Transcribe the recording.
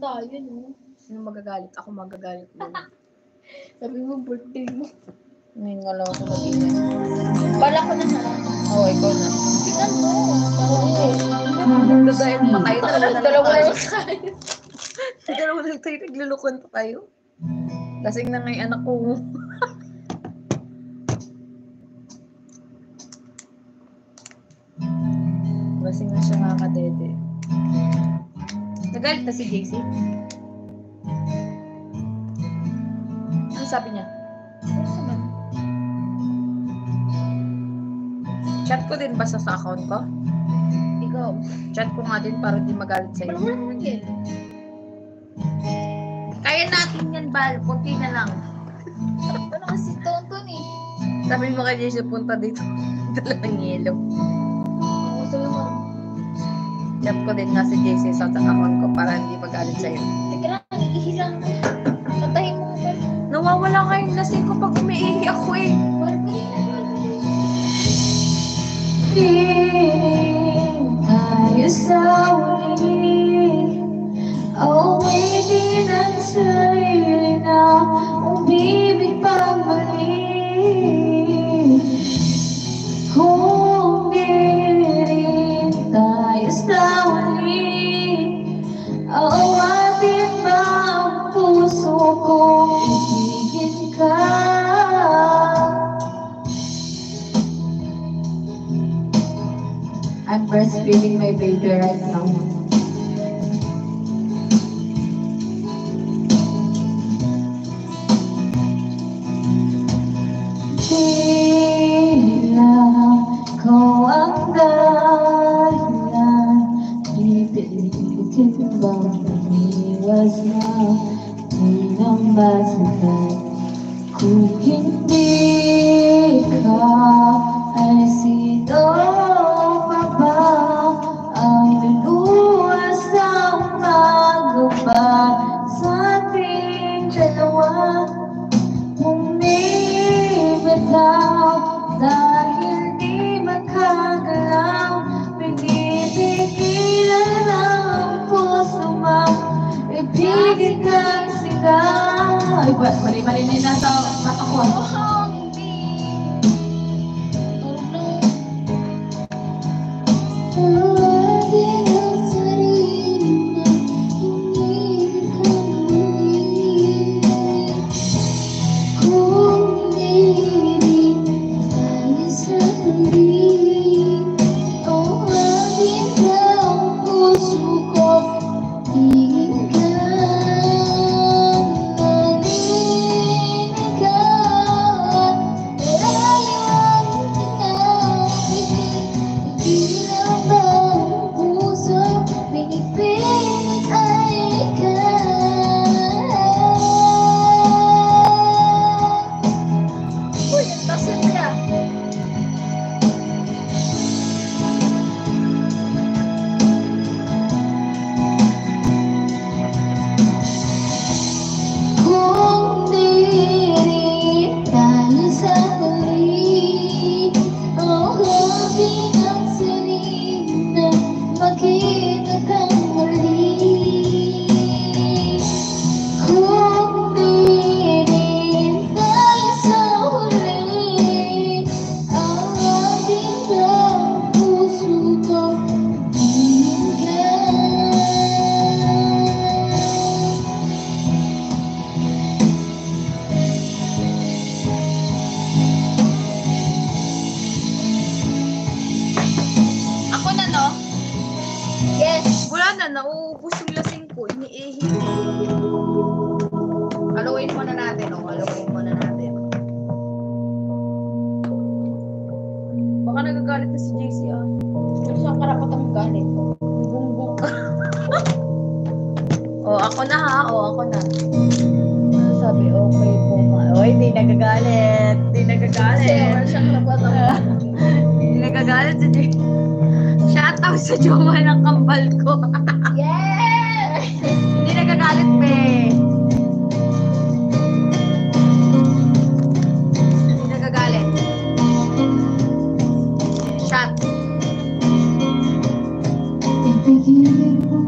tayo, no? Sino magagalit? Ako magagalit mo. Sabi mo, birthday mo. Ngayon nga lang ako mag-ingat. Bala ko na na. Oo, ikaw na. Tingnan mo. Nagdadayan pa tayo. Dalawa na lang tayo. Dalawa lang tayo. Naglulukuan pa tayo. Lasing na nga yung anak ko. Lasing na siya kakadede. Nagalit na si JC? Ano sabi niya? Chat ko din ba sa account ko? Ikaw. Chat ko nga din para di magalit sa'yo. Wala mo naman yan. Kaya natin yan, Bal. Puti na lang. Ano kasi tonton eh. Sabi mo kay JC, punta dito. Dala ng yelo. Sabi mo. Chat ko din nga si JC sa account ko para hindi magalit sa'yo. Teka lang, ihilang mo. Tatahin mo ka. Nawawala nga yung lasing ko pag umiihi ako eh. Piling tayo sa uli. Awitin ang sarili na umibig pabalik. Kung piling tayo sa uli, awatin ba ang puso kong ibigin ka? I'm breastfeeding my baby right now. Tila ko ang dahilan, pipilitin bang umiwas na di nang basihan. Kung hindi ka ay sino pa ba ang luluwas ng magaba sa ating dalawa? Bumibitaw dahil di makagalaw, pinipigilan ang puso mo, ibigin kang sigaw. Ay, mali-mali na yung nasa ako. Nauubos yung lasing ko, iniihi. Haluin muna natin, haluin muna natin. Baka nagagalit na si JC, ah. Saan karapat ang galit? Bungbong ka. Ako na ha, ako na. Sabi, okay po ma. Hindi nagagalit. Hindi nagagalit. Wala siyang karapat ang Hindi nagagalit si JC. Shoutout sa jowa ng kambal ko.